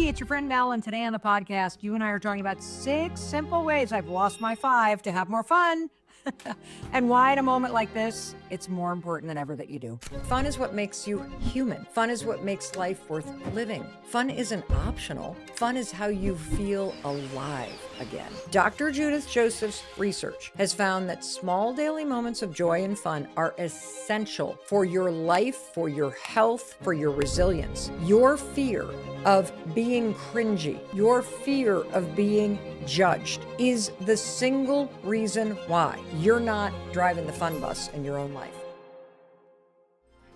Hey, it's your friend Mel, and today on the podcast, you and I are talking about 6 simple ways I've lost my 5 to have more fun. And why at a moment like this, it's more important than ever that you do. Fun is what makes you human. Fun is what makes life worth living. Fun isn't optional. Fun is how you feel alive again. Dr. Judith Joseph's research has found that small daily moments of joy and fun are essential for your life, for your health, for your resilience. Your fear of being cringy, your fear of being judged is the single reason why you're not driving the fun bus in your own life.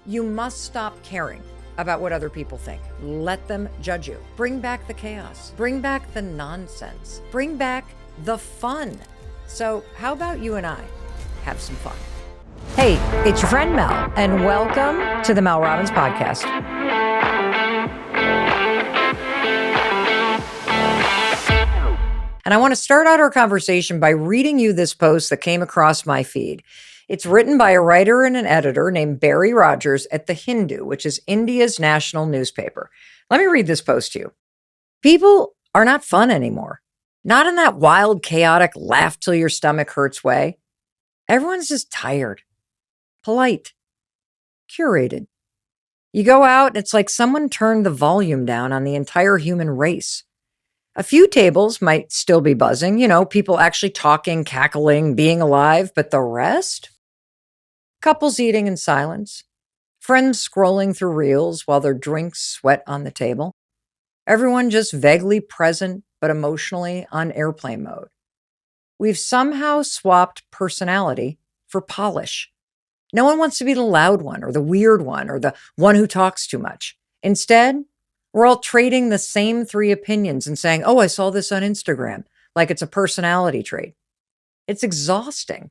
You must stop caring about what other people think. Let them judge you. Bring back the chaos. Bring back the nonsense. Bring back the fun. So how about you and I have some fun? Hey, it's your friend Mel, and welcome to the Mel Robbins Podcast. And I want to start out our conversation by reading you this post that came across my feed. It's written by a writer and an editor named Barry Rogers at The Hindu, which is India's national newspaper. Let me read this post to you. People are not fun anymore. Not in that wild, chaotic, laugh till your stomach hurts way. Everyone's just tired, polite, curated. You go out, and it's like someone turned the volume down on the entire human race. A few tables might still be buzzing, people actually talking, cackling, being alive, but the rest? Couples eating in silence, friends scrolling through reels while their drinks sweat on the table. Everyone just vaguely present, but emotionally on airplane mode. We've somehow swapped personality for polish. No one wants to be the loud one or the weird one or the one who talks too much. Instead, we're all trading the same 3 opinions and saying, oh, I saw this on Instagram, like it's a personality trait. It's exhausting.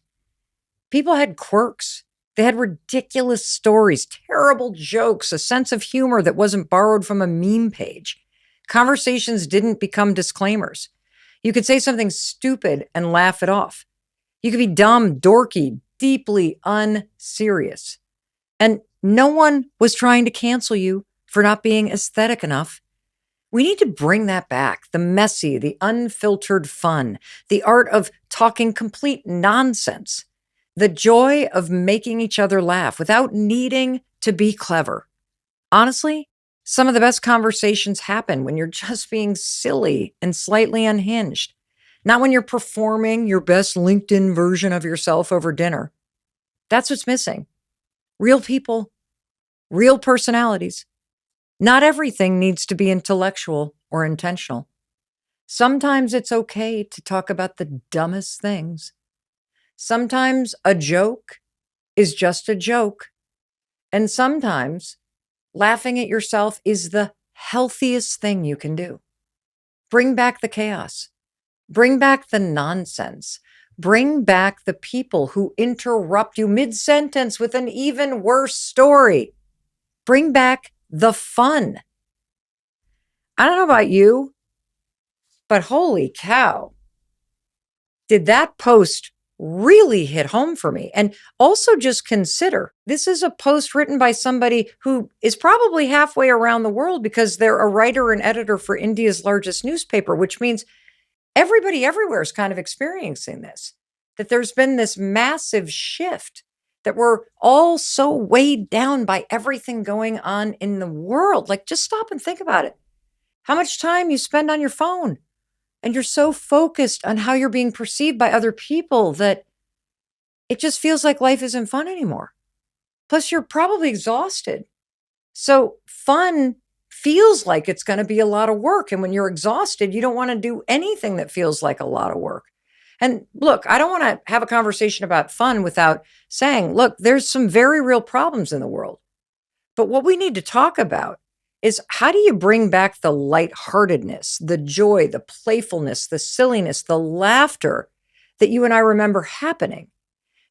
People had quirks. They had ridiculous stories, terrible jokes, a sense of humor that wasn't borrowed from a meme page. Conversations didn't become disclaimers. You could say something stupid and laugh it off. You could be dumb, dorky, deeply unserious. And no one was trying to cancel you for not being aesthetic enough. We need to bring that back. The messy, the unfiltered fun, the art of talking complete nonsense, the joy of making each other laugh without needing to be clever. Honestly, some of the best conversations happen when you're just being silly and slightly unhinged, not when you're performing your best LinkedIn version of yourself over dinner. That's what's missing. Real people, real personalities. Not everything needs to be intellectual or intentional. Sometimes it's okay to talk about the dumbest things. Sometimes a joke is just a joke. And sometimes laughing at yourself is the healthiest thing you can do. Bring back the chaos. Bring back the nonsense. Bring back the people who interrupt you mid-sentence with an even worse story. Bring back the fun. I don't know about you, but holy cow, did that post really hit home for me? And also just consider, this is a post written by somebody who is probably halfway around the world because they're a writer and editor for India's largest newspaper, which means everybody everywhere is kind of experiencing this, that there's been this massive shift, that we're all so weighed down by everything going on in the world. Like, just stop and think about it. How much time you spend on your phone, and you're so focused on how you're being perceived by other people that it just feels like life isn't fun anymore. Plus, you're probably exhausted. So fun feels like it's going to be a lot of work. And when you're exhausted, you don't want to do anything that feels like a lot of work. And look, I don't want to have a conversation about fun without saying, look, there's some very real problems in the world. But what we need to talk about is, how do you bring back the lightheartedness, the joy, the playfulness, the silliness, the laughter that you and I remember happening?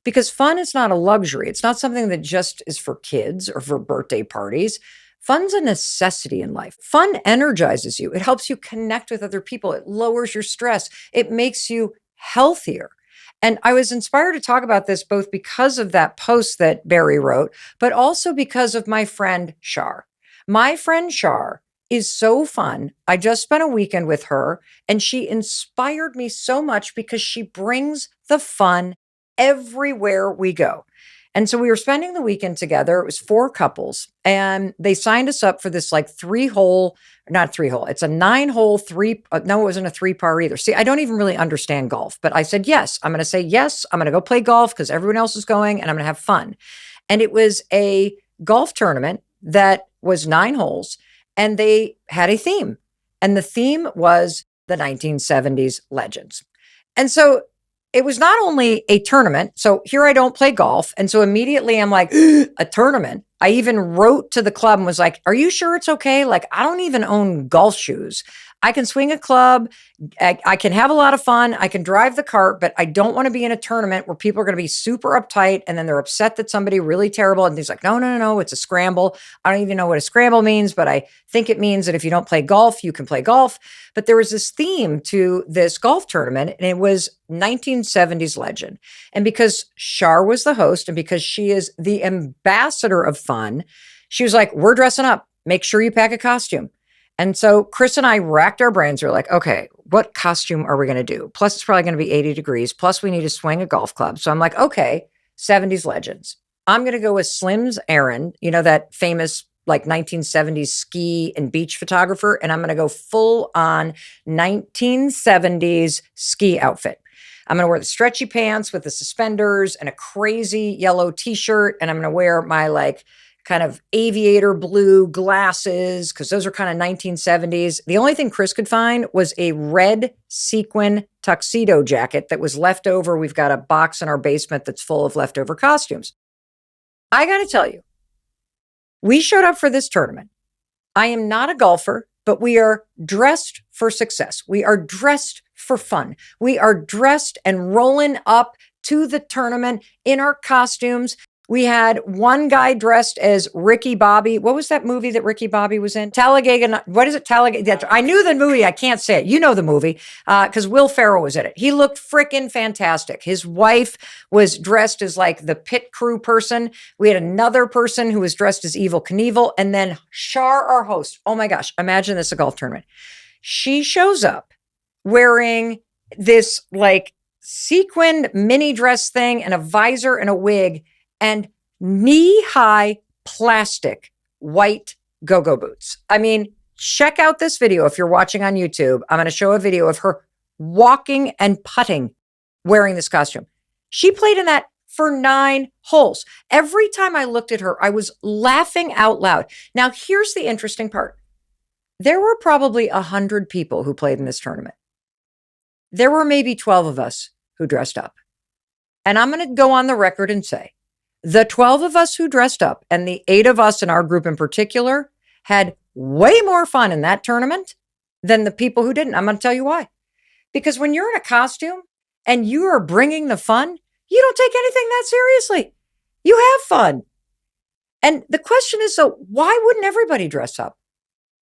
Because fun is not a luxury. It's not something that just is for kids or for birthday parties. Fun's a necessity in life. Fun energizes you. It helps you connect with other people. It lowers your stress. It makes you healthier. And I was inspired to talk about this both because of that post that Barry wrote, but also because of my friend Shar. My friend Shar is so fun. I just spent a weekend with her and she inspired me so much because she brings the fun everywhere we go. And so we were spending the weekend together. It was 4 couples and they signed us up for this like 3-hole, not 3-hole. It's a 9-hole no, it wasn't a 3-par either. See, I don't even really understand golf, but I said, yes, I'm going to say yes. I'm going to go play golf because everyone else is going and I'm going to have fun. And it was a golf tournament that was 9 holes and they had a theme. And the theme was the 1970s legends. And so it was not only a tournament. So here I don't play golf. And so immediately I'm like, a tournament. I even wrote to the club and was like, are you sure it's okay? Like, I don't even own golf shoes. I can swing a club. I can have a lot of fun. I can drive the cart, but I don't want to be in a tournament where people are going to be super uptight and then they're upset that somebody really terrible. And he's like, no, no, no, no, it's a scramble. I don't even know what a scramble means, but I think it means that if you don't play golf, you can play golf. But there was this theme to this golf tournament and it was 1970s legend. And because Shar was the host and because she is the ambassador of fun, she was like, we're dressing up. Make sure you pack a costume. And so Chris and I racked our brains. We're like, okay, what costume are we going to do? Plus, it's probably going to be 80 degrees. Plus, we need to swing a golf club. So I'm like, okay, 70s legends. I'm going to go with Slim's Aaron, you know, that famous like 1970s ski and beach photographer. And I'm going to go full on 1970s ski outfit. I'm going to wear the stretchy pants with the suspenders and a crazy yellow t-shirt. And I'm going to wear my like kind of aviator blue glasses, because those are kind of 1970s. The only thing Chris could find was a red sequin tuxedo jacket that was left over. We've got a box in our basement that's full of leftover costumes. I got to tell you, we showed up for this tournament. I am not a golfer, but we are dressed for success. We are dressed for fun. We are dressed and rolling up to the tournament in our costumes. We had one guy dressed as Ricky Bobby. What was that movie that Ricky Bobby was in? Talladega. What is it? Talladega. I knew the movie. I can't say it. You know the movie because Will Ferrell was in it. He looked freaking fantastic. His wife was dressed as like the pit crew person. We had another person who was dressed as Evel Knievel. And then Shar, our host. Oh my gosh. Imagine this, a golf tournament. She shows up wearing this like sequined mini dress thing and a visor and a wig and knee-high plastic white go-go boots. I mean, check out this video if you're watching on YouTube. I'm going to show a video of her walking and putting wearing this costume. She played in that for 9 holes. Every time I looked at her, I was laughing out loud. Now, here's the interesting part. There were probably 100 people who played in this tournament. There were maybe 12 of us who dressed up. And I'm going to go on the record and say, the 12 of us who dressed up and the 8 of us in our group in particular had way more fun in that tournament than the people who didn't. I'm going to tell you why. Because when you're in a costume and you are bringing the fun, you don't take anything that seriously. You have fun. And the question is, so why wouldn't everybody dress up?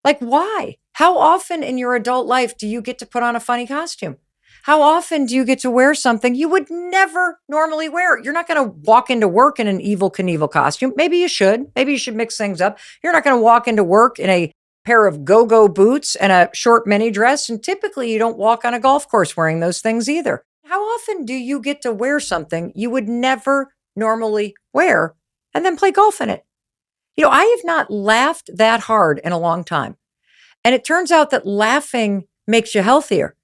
Like, why? How often in your adult life do you get to put on a funny costume? How often do you get to wear something you would never normally wear? You're not going to walk into work in an Evel Knievel costume. Maybe you should. Maybe you should mix things up. You're not going to walk into work in a pair of go-go boots and a short mini dress. And typically you don't walk on a golf course wearing those things either. How often do you get to wear something you would never normally wear and then play golf in it? You know, I have not laughed that hard in a long time. And it turns out that laughing makes you healthier.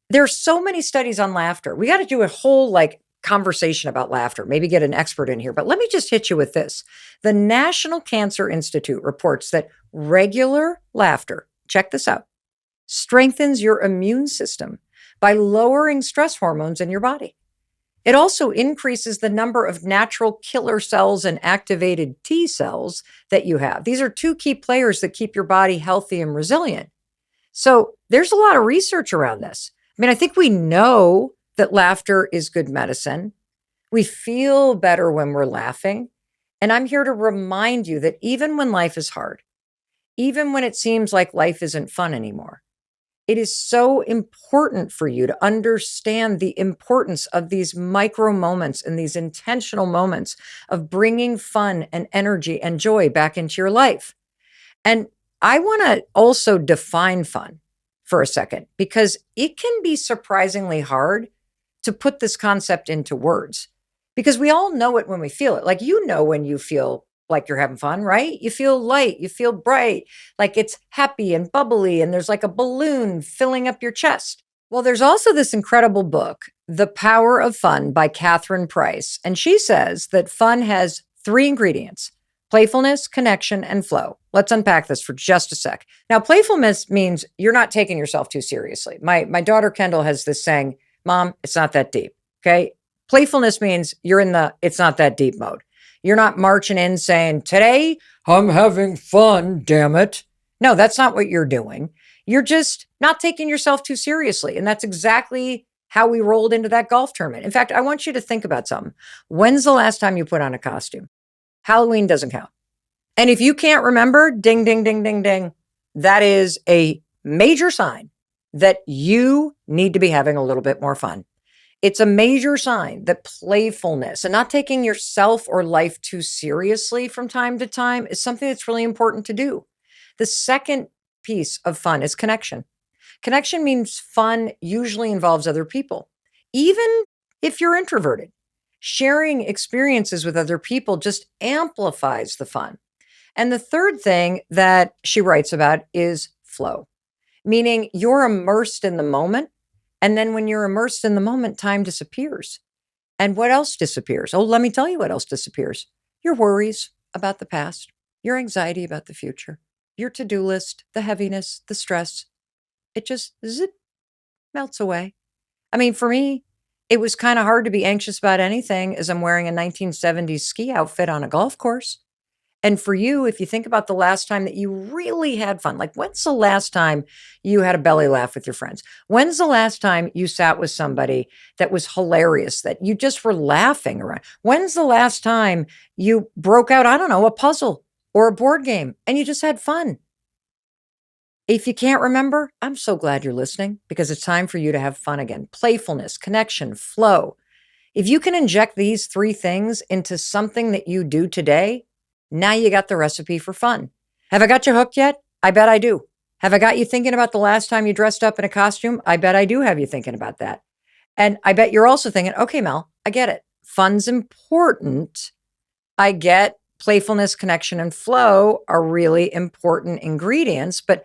There are so many studies on laughter. We got to do a whole like conversation about laughter, maybe get an expert in here. But let me just hit you with this. The National Cancer Institute reports that regular laughter, check this out, strengthens your immune system by lowering stress hormones in your body. It also increases the number of natural killer cells and activated T cells that you have. These are 2 key players that keep your body healthy and resilient. So there's a lot of research around this. I mean, I think we know that laughter is good medicine. We feel better when we're laughing. And I'm here to remind you that even when life is hard, even when it seems like life isn't fun anymore, it is so important for you to understand the importance of these micro moments and these intentional moments of bringing fun and energy and joy back into your life. And I want to also define fun for a second because it can be surprisingly hard to put this concept into words because we all know it when we feel it. Like, you know, when you feel like you're having fun, right? You feel light, you feel bright, like it's happy and bubbly, and there's like a balloon filling up your chest. Well, there's also this incredible book, The Power of Fun by Catherine Price. And she says that fun has three ingredients: playfulness, connection, and flow. Let's unpack this for just a sec. Now, playfulness means you're not taking yourself too seriously. My daughter Kendall has this saying, Mom, it's not that deep. Okay. Playfulness means you're in the it's not that deep mode. You're not marching in saying, today I'm having fun, damn it. No, that's not what you're doing. You're just not taking yourself too seriously. And that's exactly how we rolled into that golf tournament. In fact, I want you to think about something. When's the last time you put on a costume? Halloween doesn't count. And if you can't remember, ding, ding, ding, ding, ding, that is a major sign that you need to be having a little bit more fun. It's a major sign that playfulness and not taking yourself or life too seriously from time to time is something that's really important to do. The second piece of fun is connection. Connection means fun usually involves other people, even if you're introverted. Sharing experiences with other people just amplifies the fun. And the third thing that she writes about is flow, meaning you're immersed in the moment. And then when you're immersed in the moment, time disappears. And what else disappears? Oh, let me tell you what else disappears. Your worries about the past, your anxiety about the future, your to-do list, the heaviness, the stress. It just zip, melts away. I mean, for me, it was kind of hard to be anxious about anything as I'm wearing a 1970s ski outfit on a golf course. And for you, if you think about the last time that you really had fun, like when's the last time you had a belly laugh with your friends? When's the last time you sat with somebody that was hilarious, that you just were laughing around? When's the last time you broke out, I don't know, a puzzle or a board game and you just had fun? If you can't remember, I'm so glad you're listening because it's time for you to have fun again. Playfulness, connection, flow. If you can inject these three things into something that you do today, now you got the recipe for fun. Have I got you hooked yet? I bet I do. Have I got you thinking about the last time you dressed up in a costume? I bet I do have you thinking about that. And I bet you're also thinking, okay, Mel, I get it. Fun's important. I get playfulness, connection, and flow are really important ingredients, but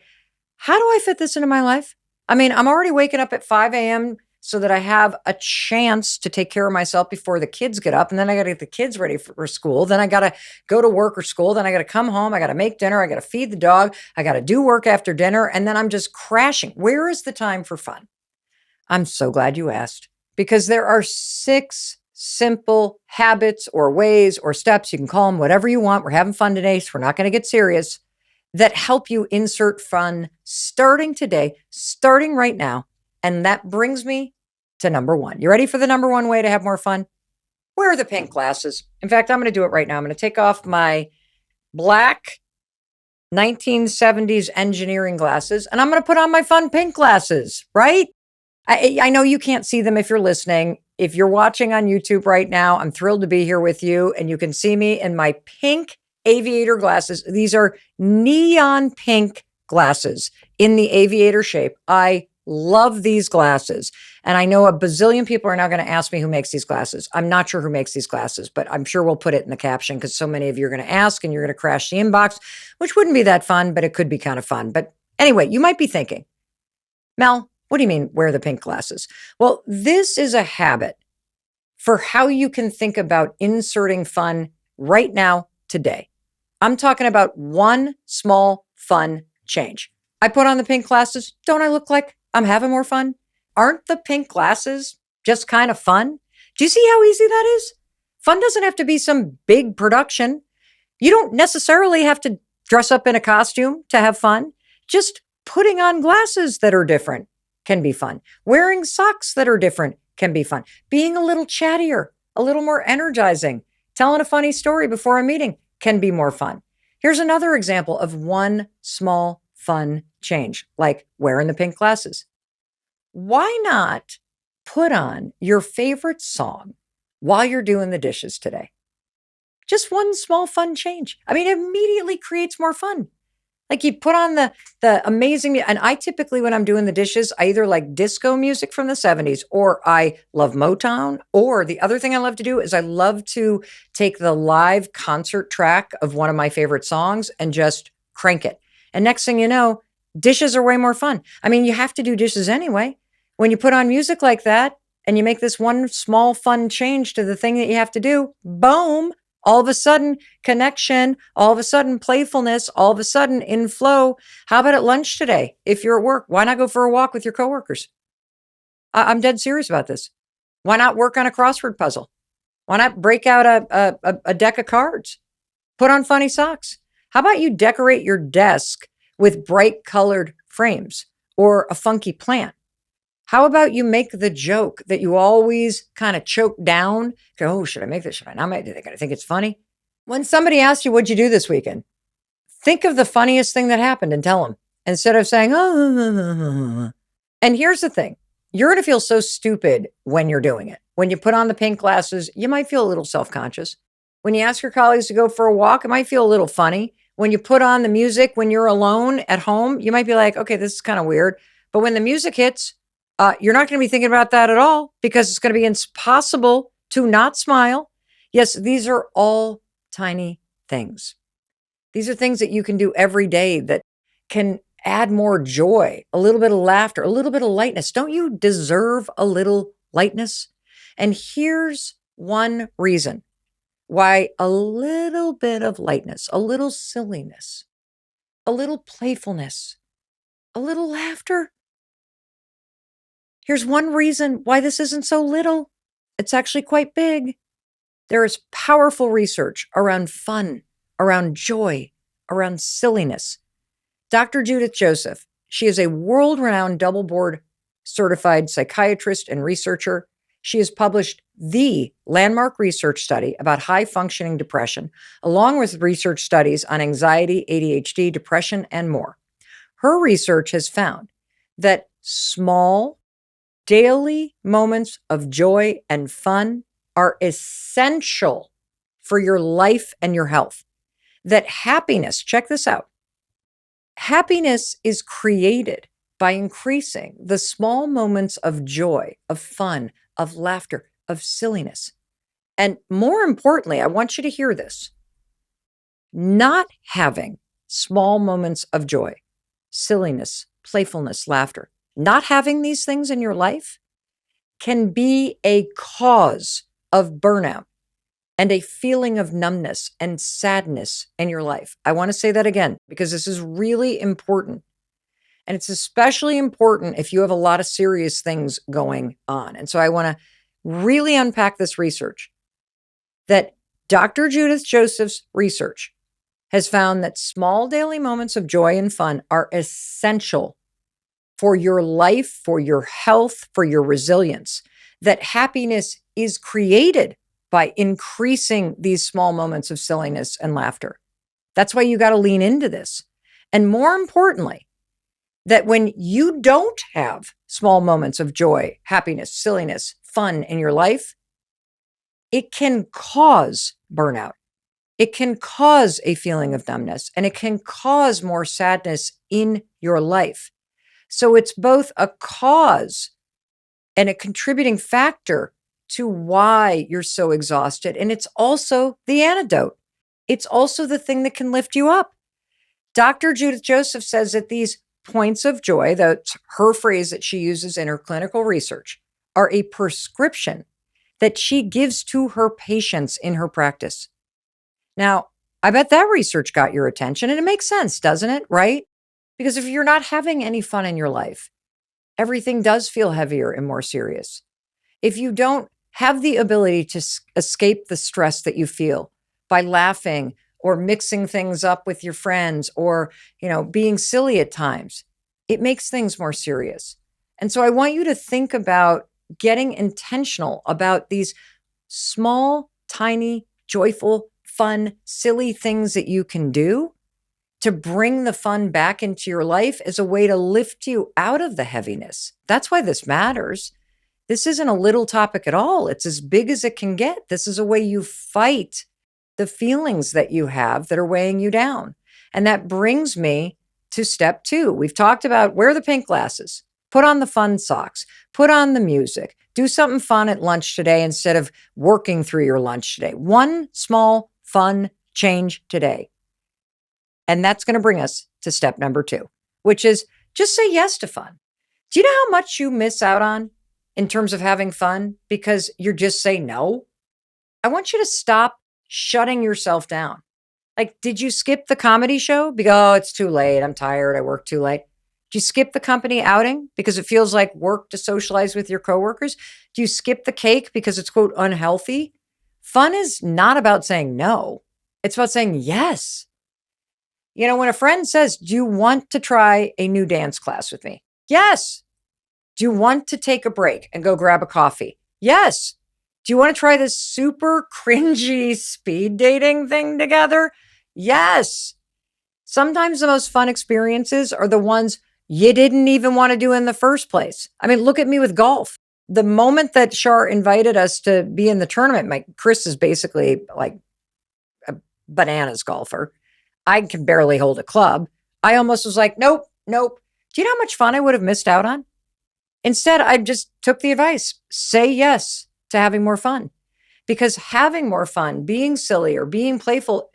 how do I fit this into my life? I mean, I'm already waking up at 5 a.m. so that I have a chance to take care of myself before the kids get up. And then I got to get the kids ready for school. Then I got to go to work or school. Then I got to come home. I got to make dinner. I got to feed the dog. I got to do work after dinner. And then I'm just crashing. Where is the time for fun? I'm so glad you asked because there are 6 simple habits or ways or steps. You can call them whatever you want. We're having fun today, so we're not going to get serious, that help you insert fun starting today, starting right now. And that brings me to number 1. You ready for the number 1 way to have more fun? Wear the pink glasses. In fact, I'm going to do it right now. I'm going to take off my black 1970s engineering glasses and I'm going to put on my fun pink glasses, right? I know you can't see them if you're listening. If you're watching on YouTube right now, I'm thrilled to be here with you and you can see me in my pink aviator glasses. These are neon pink glasses in the aviator shape. I love these glasses. And I know a bazillion people are now going to ask me who makes these glasses. I'm not sure who makes these glasses, but I'm sure we'll put it in the caption because so many of you are going to ask and you're going to crash the inbox, which wouldn't be that fun, but it could be kind of fun. But anyway, you might be thinking, Mel, what do you mean wear the pink glasses? Well, this is a habit for how you can think about inserting fun right now, today. I'm talking about one small fun change. I put on the pink glasses. Don't I look like I'm having more fun? Aren't the pink glasses just kind of fun? Do you see how easy that is? Fun doesn't have to be some big production. You don't necessarily have to dress up in a costume to have fun. Just putting on glasses that are different can be fun. Wearing socks that are different can be fun. Being a little chattier, a little more energizing, telling a funny story before a meeting can be more fun. Here's another example of one small fun change, like wearing the pink glasses. Why not put on your favorite song while you're doing the dishes today? Just one small fun change. I mean, it immediately creates more fun. Like you put on the amazing, and I typically, when I'm doing the dishes, I either like disco music from the 70s or I love Motown. Or the other thing I love to do is I love to take the live concert track of one of my favorite songs and just crank it. And next thing you know, dishes are way more fun. I mean, you have to do dishes anyway. When you put on music like that and you make this one small fun change to the thing that you have to do, boom, all of a sudden connection, all of a sudden playfulness, all of a sudden in flow. How about at lunch today? If you're at work, why not go for a walk with your coworkers? I'm dead serious about this. Why not work on a crossword puzzle? Why not break out a deck of cards? Put on funny socks. How about you decorate your desk with bright colored frames or a funky plant? How about you make the joke that you always kind of choke down? Go, oh, should I make this? Should I not make it? Are they going to think it's funny? When somebody asks you, what'd you do this weekend? Think of the funniest thing that happened and tell them instead of saying, oh. And here's the thing. You're going to feel so stupid when you're doing it. When you put on the pink glasses, you might feel a little self-conscious. When you ask your colleagues to go for a walk, it might feel a little funny. When you put on the music when you're alone at home, you might be like, okay, this is kind of weird. But when the music hits, you're not going to be thinking about that at all because it's going to be impossible to not smile. Yes, these are all tiny things. These are things that you can do every day that can add more joy, a little bit of laughter, a little bit of lightness. Don't you deserve a little lightness? And here's one reason why a little bit of lightness, a little silliness, a little playfulness, a little laughter. Here's one reason why this isn't so little. It's actually quite big. There is powerful research around fun, around joy, around silliness. Dr. Judith Joseph, she is a world-renowned double board certified psychiatrist and researcher. She has published the landmark research study about high-functioning depression, along with research studies on anxiety, ADHD, depression, and more. Her research has found that small, daily moments of joy and fun are essential for your life and your health. That happiness, check this out, happiness is created by increasing the small moments of joy, of fun, of laughter, of silliness. And more importantly, I want you to hear this. Not having small moments of joy, silliness, playfulness, laughter, not having these things in your life can be a cause of burnout and a feeling of numbness and sadness in your life. I want to say that again because this is really important. And it's especially important if you have a lot of serious things going on. And so I want to really unpack this research that Dr. Judith Joseph's research has found that small daily moments of joy and fun are essential for your life, for your health, for your resilience, that happiness is created by increasing these small moments of silliness and laughter. That's why you got to lean into this. And more importantly, that when you don't have small moments of joy, happiness, silliness, fun in your life, it can cause burnout. It can cause a feeling of numbness, and it can cause more sadness in your life. So it's both a cause and a contributing factor to why you're so exhausted. And it's also the antidote. It's also the thing that can lift you up. Dr. Judith Joseph says that these points of joy, that's her phrase that she uses in her clinical research, are a prescription that she gives to her patients in her practice. Now, I bet that research got your attention, and it makes sense, doesn't it? Right? Because if you're not having any fun in your life, everything does feel heavier and more serious. If you don't have the ability to escape the stress that you feel by laughing or mixing things up with your friends or, being silly at times, it makes things more serious. And so I want you to think about getting intentional about these small, tiny, joyful, fun, silly things that you can do to bring the fun back into your life as a way to lift you out of the heaviness. That's why this matters. This isn't a little topic at all. It's as big as it can get. This is a way you fight the feelings that you have that are weighing you down. And that brings me to step 2. We've talked about wear the pink glasses, put on the fun socks, put on the music, do something fun at lunch today instead of working through your lunch today. One small fun change today. And that's going to bring us to step number 2, which is just say yes to fun. Do you know how much you miss out on in terms of having fun because you just say no? I want you to stop shutting yourself down. Like, did you skip the comedy show? Because, oh, it's too late. I'm tired. I work too late. Do you skip the company outing because it feels like work to socialize with your coworkers? Do you skip the cake because it's, quote, unhealthy? Fun is not about saying no. It's about saying yes. You know, when a friend says, do you want to try a new dance class with me? Yes. Do you want to take a break and go grab a coffee? Yes. Do you want to try this super cringy speed dating thing together? Yes. Sometimes the most fun experiences are the ones you didn't even want to do in the first place. I mean, look at me with golf. The moment that Shar invited us to be in the tournament, Chris is basically like a bananas golfer. I can barely hold a club. I almost was like, nope. Do you know how much fun I would have missed out on? Instead, I just took the advice, say yes to having more fun. Because having more fun, being silly or being playful,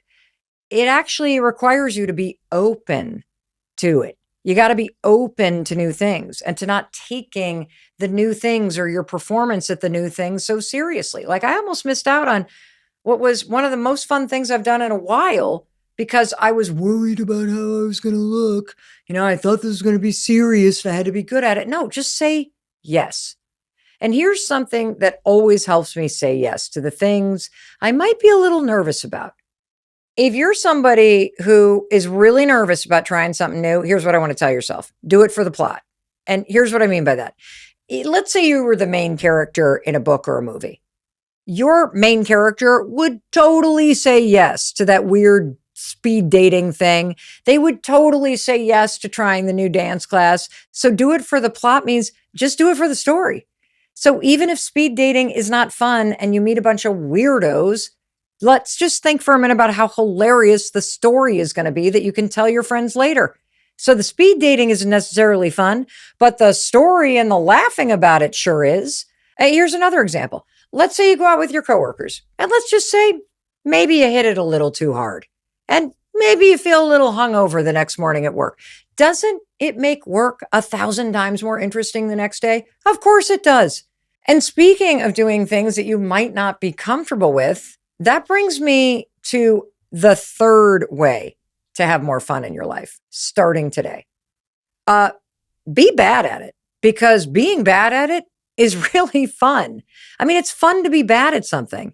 it actually requires you to be open to it. You got to be open to new things and to not taking the new things or your performance at the new things so seriously. Like, I almost missed out on what was one of the most fun things I've done in a while because I was worried about how I was going to look. You know, I thought this was going to be serious and I had to be good at it. No, just say yes. And here's something that always helps me say yes to the things I might be a little nervous about. If you're somebody who is really nervous about trying something new, here's what I want to tell yourself. Do it for the plot. And here's what I mean by that. Let's say you were the main character in a book or a movie. Your main character would totally say yes to that weird speed dating thing. They would totally say yes to trying the new dance class. So do it for the plot means just do it for the story. So even if speed dating is not fun and you meet a bunch of weirdos, let's just think for a minute about how hilarious the story is going to be that you can tell your friends later. So the speed dating isn't necessarily fun, but the story and the laughing about it sure is. Here's another example. Let's say you go out with your coworkers, and let's just say maybe you hit it a little too hard, and maybe you feel a little hungover the next morning at work. Doesn't it make work 1,000 times more interesting the next day? Of course it does. And speaking of doing things that you might not be comfortable with, that brings me to the third way to have more fun in your life, starting today. Be bad at it, because being bad at it is really fun. I mean, it's fun to be bad at something.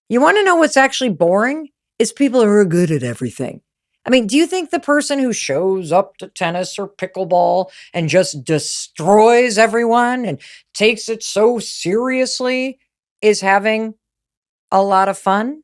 You want to know what's actually boring? It's people who are good at everything. I mean, do you think the person who shows up to tennis or pickleball and just destroys everyone and takes it so seriously is having a lot of fun?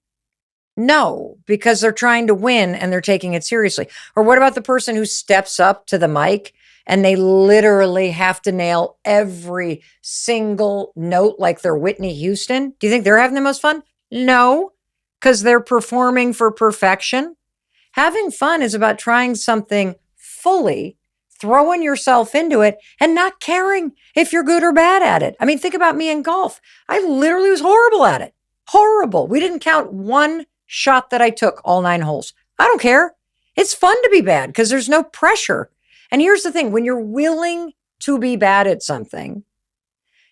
No, because they're trying to win and they're taking it seriously. Or what about the person who steps up to the mic and they literally have to nail every single note like they're Whitney Houston? Do you think they're having the most fun? No, because they're performing for perfection. Having fun is about trying something fully, throwing yourself into it, and not caring if you're good or bad at it. I mean, think about me in golf. I literally was horrible at it. Horrible. We didn't count one shot that I took all 9 holes. I don't care. It's fun to be bad because there's no pressure. And here's the thing. When you're willing to be bad at something,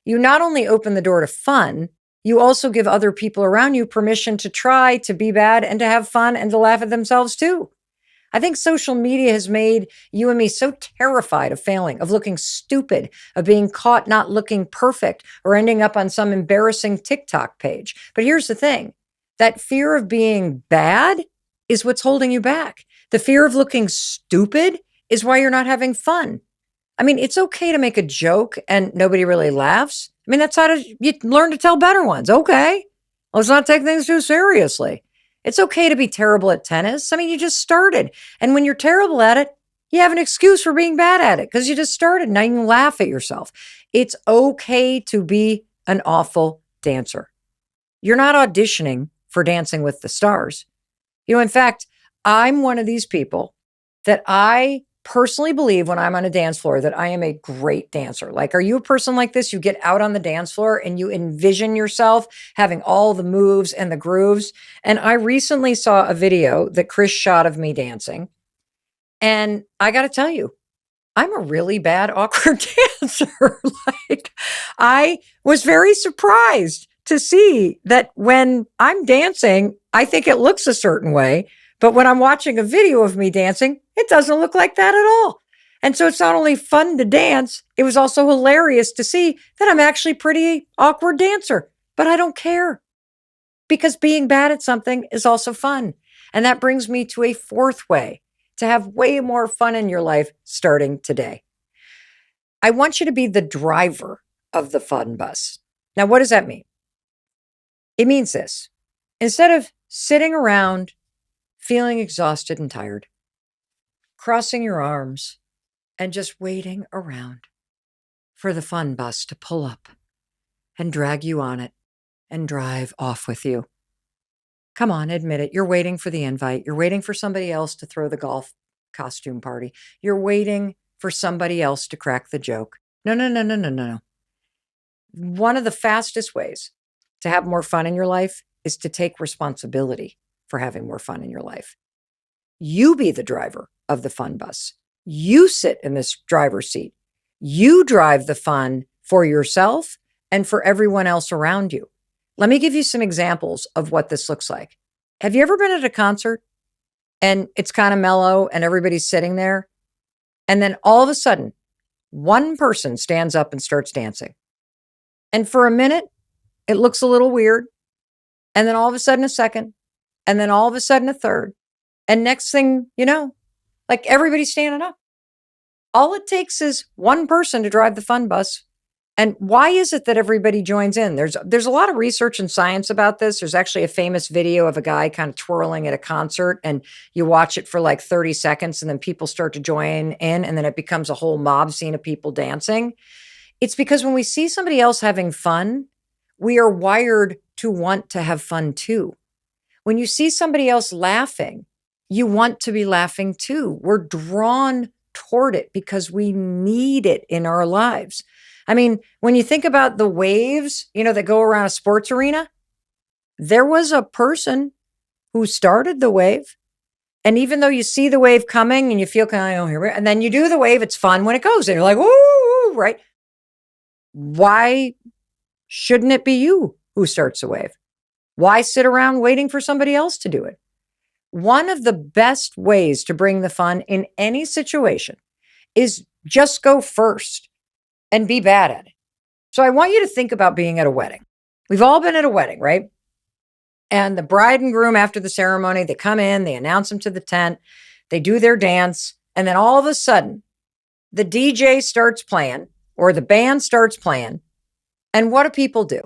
you not only open the door to fun, you also give other people around you permission to try to be bad and to have fun and to laugh at themselves too. I think social media has made you and me so terrified of failing, of looking stupid, of being caught not looking perfect or ending up on some embarrassing TikTok page. But here's the thing. That fear of being bad is what's holding you back. The fear of looking stupid is why you're not having fun. I mean, it's okay to make a joke and nobody really laughs. I mean, that's how you learn to tell better ones. Okay, let's not take things too seriously. It's okay to be terrible at tennis. I mean, you just started. And when you're terrible at it, you have an excuse for being bad at it because you just started. Now you can laugh at yourself. It's okay to be an awful dancer. You're not auditioning for Dancing with the Stars. You know, in fact, I'm one of these people that I personally believe when I'm on a dance floor that I am a great dancer. Like, are you a person like this? You get out on the dance floor and you envision yourself having all the moves and the grooves. And I recently saw a video that Chris shot of me dancing. And I got to tell you, I'm a really bad awkward dancer. Like, I was very surprised to see that when I'm dancing, I think it looks a certain way. But when I'm watching a video of me dancing, it doesn't look like that at all. And so it's not only fun to dance, it was also hilarious to see that I'm actually pretty awkward dancer. But I don't care because being bad at something is also fun. And that brings me to a fourth way to have way more fun in your life starting today. I want you to be the driver of the fun bus. Now, what does that mean? It means this. Instead of sitting around feeling exhausted and tired, crossing your arms and just waiting around for the fun bus to pull up and drag you on it and drive off with you. Come on, admit it. You're waiting for the invite. You're waiting for somebody else to throw the golf costume party. You're waiting for somebody else to crack the joke. No, no, no, no, no, no, no. One of the fastest ways to have more fun in your life is to take responsibility for having more fun in your life. You be the driver of the fun bus. You sit in this driver's seat. You drive the fun for yourself and for everyone else around you. Let me give you some examples of what this looks like. Have you ever been at a concert and it's kind of mellow and everybody's sitting there? And then all of a sudden, one person stands up and starts dancing. And for a minute, it looks a little weird. And then all of a sudden, a second. And then all of a sudden, a third. And next thing you know, like everybody's standing up. All it takes is one person to drive the fun bus. And why is it that everybody joins in? There's a lot of research and science about this. There's actually a famous video of a guy kind of twirling at a concert, and you watch it for like 30 seconds, and then people start to join in, and then it becomes a whole mob scene of people dancing. It's because when we see somebody else having fun, we are wired to want to have fun too. When you see somebody else laughing, you want to be laughing too. We're drawn toward it because we need it in our lives. I mean, when you think about the waves, that go around a sports arena, there was a person who started the wave. And even though you see the wave coming and you feel kind of, here, and then you do the wave, it's fun when it goes and you're like, woo, right? Why shouldn't it be you who starts the wave? Why sit around waiting for somebody else to do it? One of the best ways to bring the fun in any situation is just go first and be bad at it. So I want you to think about being at a wedding. We've all been at a wedding, right? And the bride and groom, after the ceremony, they come in, they announce them to the tent, they do their dance, and then all of a sudden, the DJ starts playing or the band starts playing. And what do people do?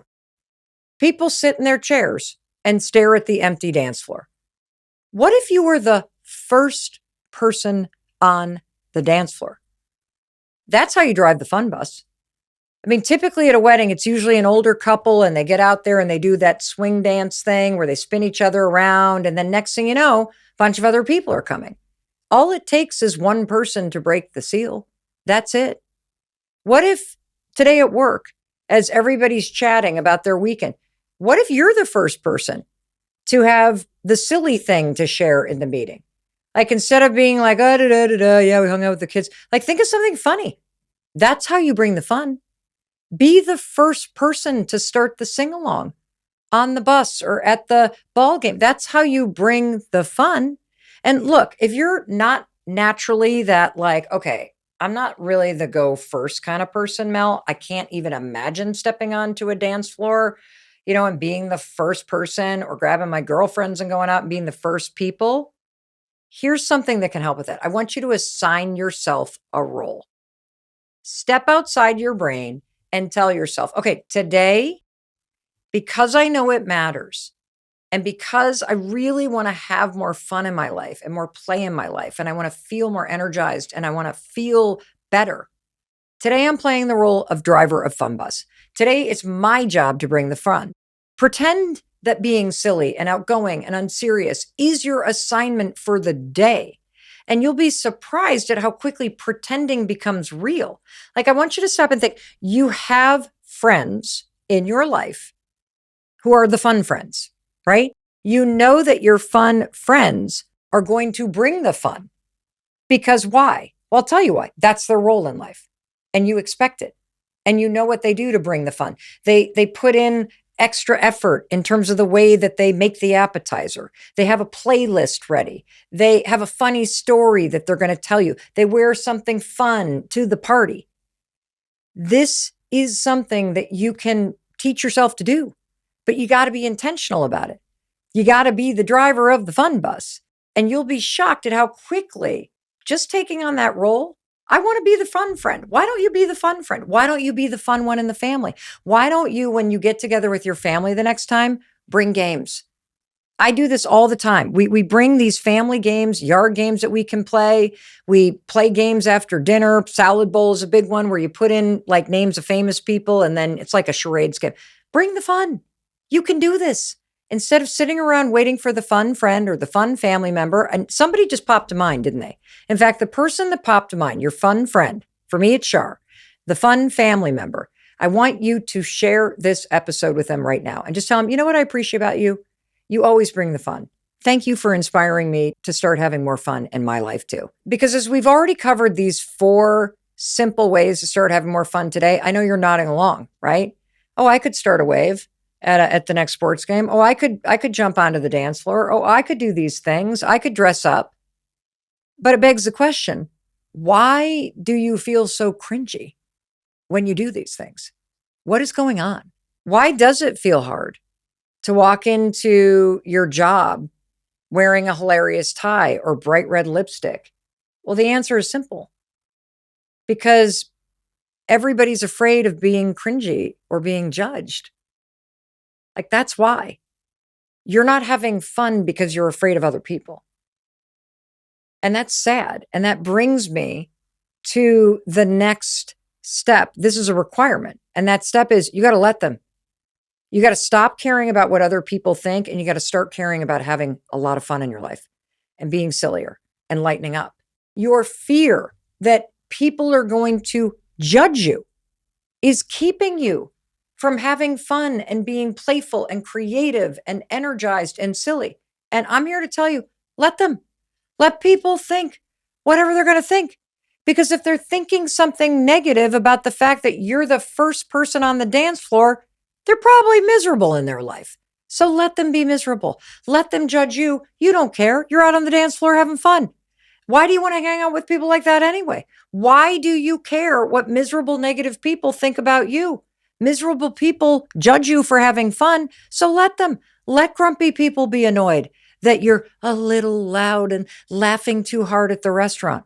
People sit in their chairs and stare at the empty dance floor. What if you were the first person on the dance floor? That's how you drive the fun bus. I mean, typically at a wedding, it's usually an older couple and they get out there and they do that swing dance thing where they spin each other around. And then next thing you know, a bunch of other people are coming. All it takes is one person to break the seal. That's it. What if today at work, as everybody's chatting about their weekend, what if you're the first person to have the silly thing to share in the meeting? Like, instead of being like, oh, yeah, we hung out with the kids. Like, think of something funny. That's how you bring the fun. Be the first person to start the sing-along on the bus or at the ball game. That's how you bring the fun. And look, if you're not naturally that like, okay, I'm not really the go first kind of person, Mel. I can't even imagine stepping onto a dance floor, and being the first person or grabbing my girlfriends and going out and being the first people. Here's something that can help with that. I want you to assign yourself a role. Step outside your brain and tell yourself, okay, today, because I know it matters, and because I really want to have more fun in my life and more play in my life, and I want to feel more energized and I want to feel better, today I'm playing the role of driver of fun bus. Today it's my job to bring the fun. Pretend that being silly and outgoing and unserious is your assignment for the day. And you'll be surprised at how quickly pretending becomes real. Like, I want you to stop and think, you have friends in your life who are the fun friends, right? You know that your fun friends are going to bring the fun. Because why? Well, I'll tell you why. That's their role in life. And you expect it. And you know what they do to bring the fun. They put in extra effort in terms of the way that they make the appetizer. They have a playlist ready. They have a funny story that they're going to tell you. They wear something fun to the party. This is something that you can teach yourself to do, but you got to be intentional about it. You got to be the driver of the fun bus, and you'll be shocked at how quickly just taking on that role. I want to be the fun friend. Why don't you be the fun friend? Why don't you be the fun one in the family? Why don't you, when you get together with your family the next time, bring games? I do this all the time. We bring these family games, yard games that we can play. We play games after dinner. Salad bowl is a big one where you put in like names of famous people and then it's like a charades game. Bring the fun. You can do this. Instead of sitting around waiting for the fun friend or the fun family member, and somebody just popped to mind, didn't they? In fact, the person that popped to mind, your fun friend, for me, it's Shar, the fun family member. I want you to share this episode with them right now and just tell them, you know what I appreciate about you? You always bring the fun. Thank you for inspiring me to start having more fun in my life too. Because as we've already covered these 4 simple ways to start having more fun today, I know you're nodding along, right? Oh, I could start a wave at the next sports game. Oh, I could jump onto the dance floor. Oh, I could do these things. I could dress up. But it begs the question, why do you feel so cringy when you do these things? What is going on? Why does it feel hard to walk into your job wearing a hilarious tie or bright red lipstick? Well, the answer is simple. Because everybody's afraid of being cringy or being judged. Like, that's why. You're not having fun because you're afraid of other people. And that's sad. And that brings me to the next step. This is a requirement. And that step is you got to let them. You got to stop caring about what other people think, and you got to start caring about having a lot of fun in your life and being sillier and lightening up. Your fear that people are going to judge you is keeping you from having fun and being playful and creative and energized and silly. And I'm here to tell you, let them. Let people think whatever they're going to think. Because if they're thinking something negative about the fact that you're the first person on the dance floor, they're probably miserable in their life. So let them be miserable. Let them judge you. You don't care. You're out on the dance floor having fun. Why do you want to hang out with people like that anyway? Why do you care what miserable, negative people think about you? Miserable people judge you for having fun, so let them. Let grumpy people be annoyed that you're a little loud and laughing too hard at the restaurant.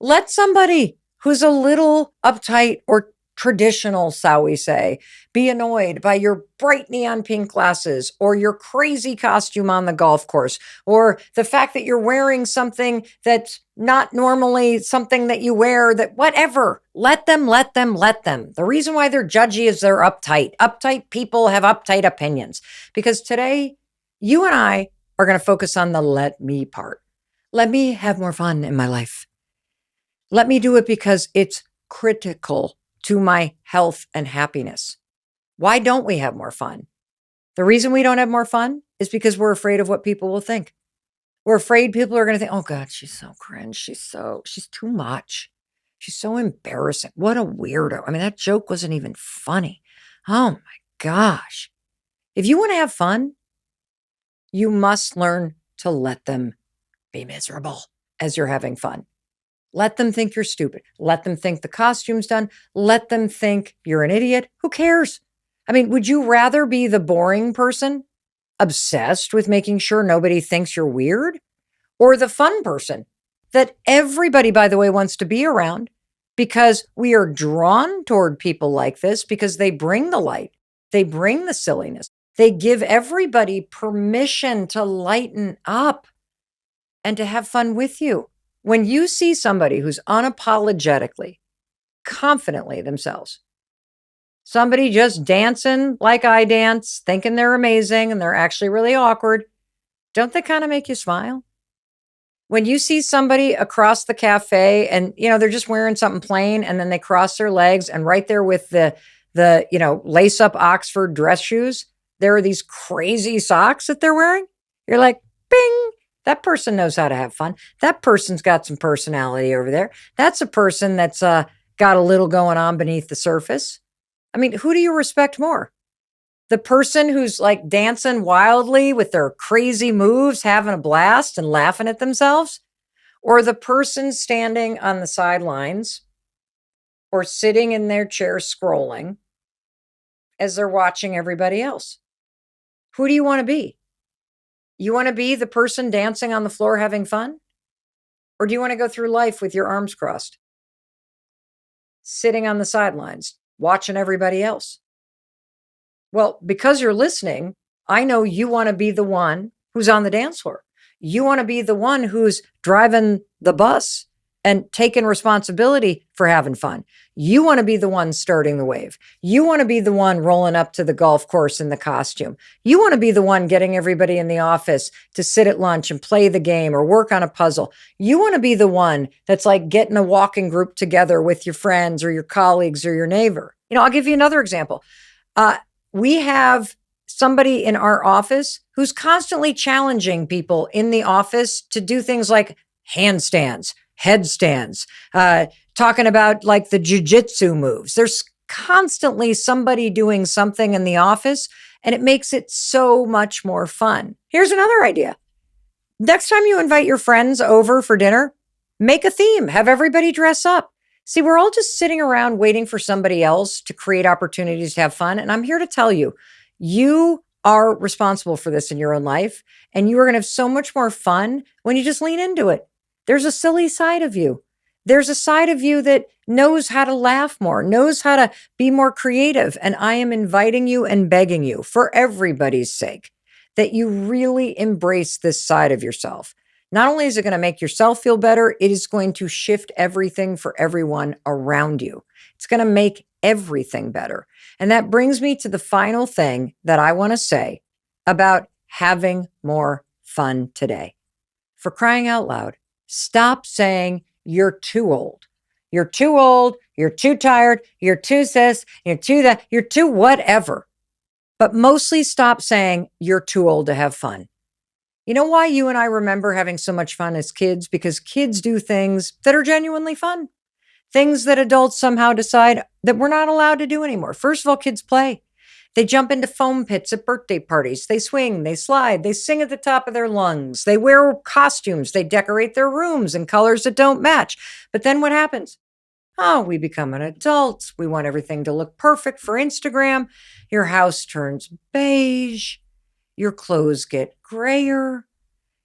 Let somebody who's a little uptight or traditional, shall we say, be annoyed by your bright neon pink glasses or your crazy costume on the golf course or the fact that you're wearing something that's not normally something that you wear, that whatever. Let them, let them, let them. The reason why they're judgy is they're uptight. Uptight people have uptight opinions. Because today, you and I are going to focus on the let me part. Let me have more fun in my life. Let me do it because it's critical to my health and happiness. Why don't we have more fun? The reason we don't have more fun is because we're afraid of what people will think. We're afraid people are going to think, oh God, she's so cringe. She's too much. She's so embarrassing. What a weirdo. I mean, that joke wasn't even funny. Oh my gosh. If you want to have fun, you must learn to let them be miserable as you're having fun. Let them think you're stupid. Let them think the costume's done. Let them think you're an idiot. Who cares? I mean, would you rather be the boring person, obsessed with making sure nobody thinks you're weird, or the fun person that everybody, by the way, wants to be around because we are drawn toward people like this because they bring the light. They bring the silliness. They give everybody permission to lighten up and to have fun with you. When you see somebody who's unapologetically, confidently themselves, Somebody just dancing like I dance, thinking they're amazing and they're actually really awkward. Don't they kind of make you smile? When you see somebody across the cafe and, they're just wearing something plain and then they cross their legs and right there with the lace up Oxford dress shoes, there are these crazy socks that they're wearing. You're like, bing, that person knows how to have fun. That person's got some personality over there. That's a person that's got a little going on beneath the surface. I mean, who do you respect more? The person who's like dancing wildly with their crazy moves, having a blast and laughing at themselves? Or the person standing on the sidelines or sitting in their chair scrolling as they're watching everybody else? Who do you want to be? You want to be the person dancing on the floor having fun? Or do you want to go through life with your arms crossed, sitting on the sidelines, watching everybody else? Well, because you're listening, I know you want to be the one who's on the dance floor. You want to be the one who's driving the bus and taking responsibility for having fun. You want to be the one starting the wave. You want to be the one rolling up to the golf course in the costume. You want to be the one getting everybody in the office to sit at lunch and play the game or work on a puzzle. You want to be the one that's like getting a walking group together with your friends or your colleagues or your neighbor. I'll give you another example. We have somebody in our office who's constantly challenging people in the office to do things like handstands, headstands, talking about like the jujitsu moves. There's constantly somebody doing something in the office, and it makes it so much more fun. Here's another idea. Next time you invite your friends over for dinner, make a theme, have everybody dress up. See, we're all just sitting around waiting for somebody else to create opportunities to have fun. And I'm here to tell you, you are responsible for this in your own life. And you are going to have so much more fun when you just lean into it. There's a silly side of you. There's a side of you that knows how to laugh more, knows how to be more creative. And I am inviting you and begging you, for everybody's sake, that you really embrace this side of yourself. Not only is it going to make yourself feel better, it is going to shift everything for everyone around you. It's going to make everything better. And that brings me to the final thing that I want to say about having more fun today. For crying out loud, stop saying you're too old. You're too old, you're too tired, you're too this, you're too that, you're too whatever. But mostly stop saying you're too old to have fun. You know why you and I remember having so much fun as kids? Because kids do things that are genuinely fun. Things that adults somehow decide that we're not allowed to do anymore. First of all, kids play. They jump into foam pits at birthday parties. They swing, they slide, they sing at the top of their lungs. They wear costumes. They decorate their rooms in colors that don't match. But then what happens? Oh, we become an adult. We want everything to look perfect for Instagram. Your house turns beige. Your clothes get grayer.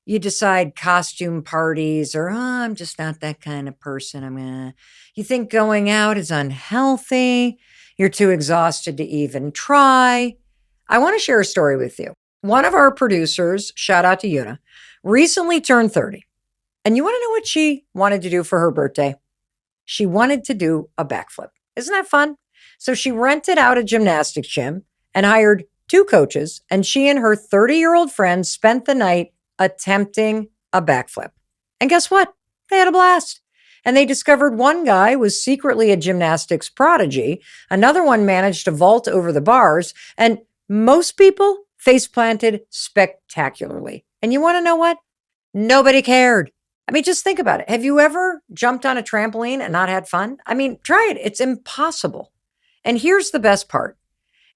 You decide costume parties or, I'm just not that kind of person. You think going out is unhealthy. You're too exhausted to even try. I want to share a story with you. One of our producers, shout out to Una, recently turned 30. And you want to know what she wanted to do for her birthday? She wanted to do a backflip. Isn't that fun? So she rented out a gymnastics gym and hired 2 coaches, and she and her 30-year-old friend spent the night attempting a backflip. And guess what? They had a blast. And they discovered one guy was secretly a gymnastics prodigy. Another one managed to vault over the bars. And most people face planted spectacularly. And you want to know what? Nobody cared. Just think about it. Have you ever jumped on a trampoline and not had fun? Try it. It's impossible. And here's the best part.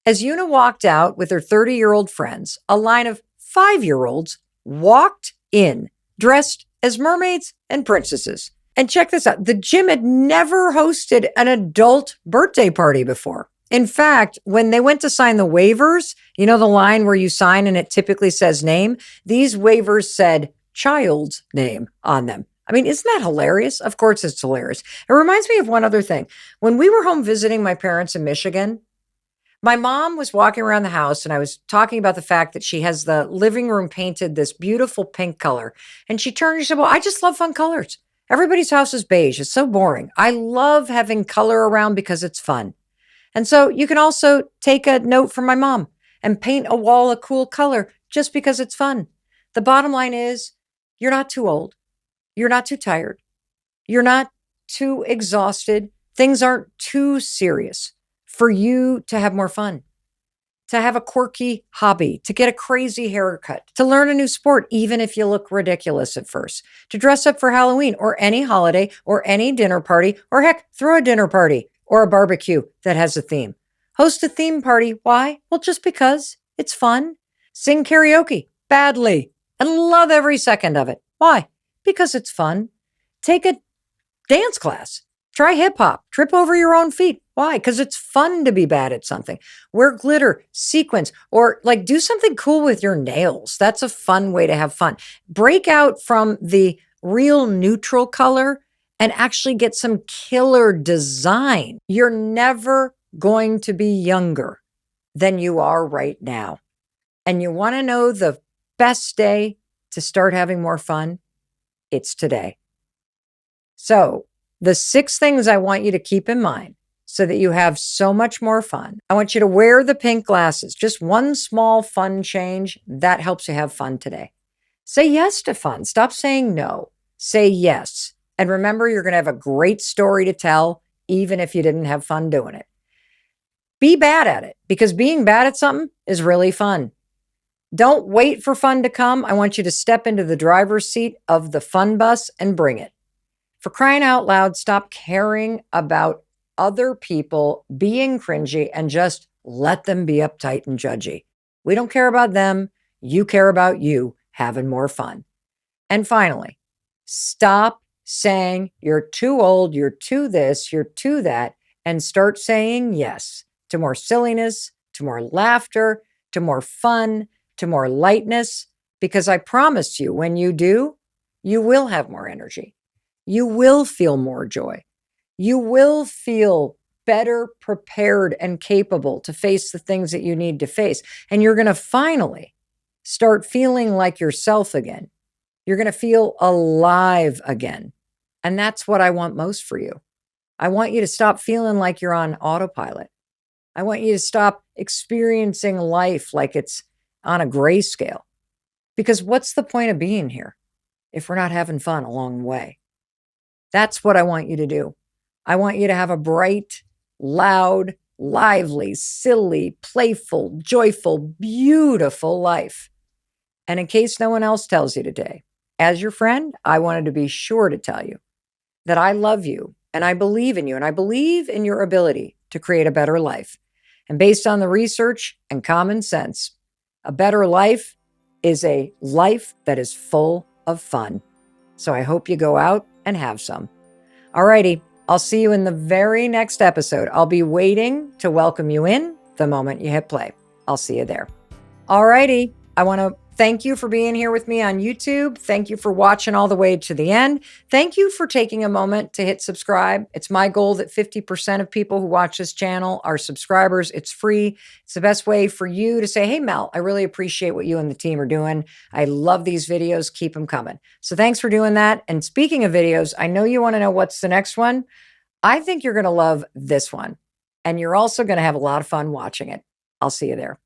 As Una walked out with her 30-year-old friends, a line of 5-year-olds walked in, dressed as mermaids and princesses. And check this out. The gym had never hosted an adult birthday party before. In fact, when they went to sign the waivers, the line where you sign and it typically says name, these waivers said child's name on them. Isn't that hilarious? Of course it's hilarious. It reminds me of one other thing. When we were home visiting my parents in Michigan, my mom was walking around the house and I was talking about the fact that she has the living room painted this beautiful pink color. And she turned and she said, well, I just love fun colors. Everybody's house is beige. It's so boring. I love having color around because it's fun. And so you can also take a note from my mom and paint a wall a cool color just because it's fun. The bottom line is you're not too old. You're not too tired. You're not too exhausted. Things aren't too serious for you to have more fun, to have a quirky hobby, to get a crazy haircut, to learn a new sport, even if you look ridiculous at first, to dress up for Halloween or any holiday or any dinner party, or heck, throw a dinner party or a barbecue that has a theme. Host a theme party. Why? Well, just because it's fun. Sing karaoke badly and love every second of it. Why? Because it's fun. Take a dance class. Try hip hop. Trip over your own feet. Why? Because it's fun to be bad at something. Wear glitter, sequins, or like do something cool with your nails. That's a fun way to have fun. Break out from the real neutral color and actually get some killer design. You're never going to be younger than you are right now. And you want to know the best day to start having more fun? It's today. So, the 6 things I want you to keep in mind so that you have so much more fun. I want you to wear the pink glasses. Just one small fun change that helps you have fun today. Say yes to fun. Stop saying no. Say yes. And remember, you're going to have a great story to tell, even if you didn't have fun doing it. Be bad at it, because being bad at something is really fun. Don't wait for fun to come. I want you to step into the driver's seat of the fun bus and bring it. For crying out loud, stop caring about other people being cringy and just let them be uptight and judgy. We don't care about them. You care about you having more fun. And finally, stop saying you're too old, you're too this, you're too that, and start saying yes to more silliness, to more laughter, to more fun, to more lightness, because I promise you, when you do, you will have more energy. You will feel more joy. You will feel better prepared and capable to face the things that you need to face. And you're going to finally start feeling like yourself again. You're going to feel alive again. And that's what I want most for you. I want you to stop feeling like you're on autopilot. I want you to stop experiencing life like it's on a grayscale. Because what's the point of being here if we're not having fun along the way? That's what I want you to do. I want you to have a bright, loud, lively, silly, playful, joyful, beautiful life. And in case no one else tells you today, as your friend, I wanted to be sure to tell you that I love you and I believe in you and I believe in your ability to create a better life. And based on the research and common sense, a better life is a life that is full of fun. So I hope you go out and have some. Alrighty, I'll see you in the very next episode. I'll be waiting to welcome you in the moment you hit play. I'll see you there. Alrighty, I want to thank you for being here with me on YouTube. Thank you for watching all the way to the end. Thank you for taking a moment to hit subscribe. It's my goal that 50% of people who watch this channel are subscribers. It's free. It's the best way for you to say, hey, Mel, I really appreciate what you and the team are doing. I love these videos. Keep them coming. So thanks for doing that. And speaking of videos, I know you want to know what's the next one. I think you're going to love this one. And you're also going to have a lot of fun watching it. I'll see you there.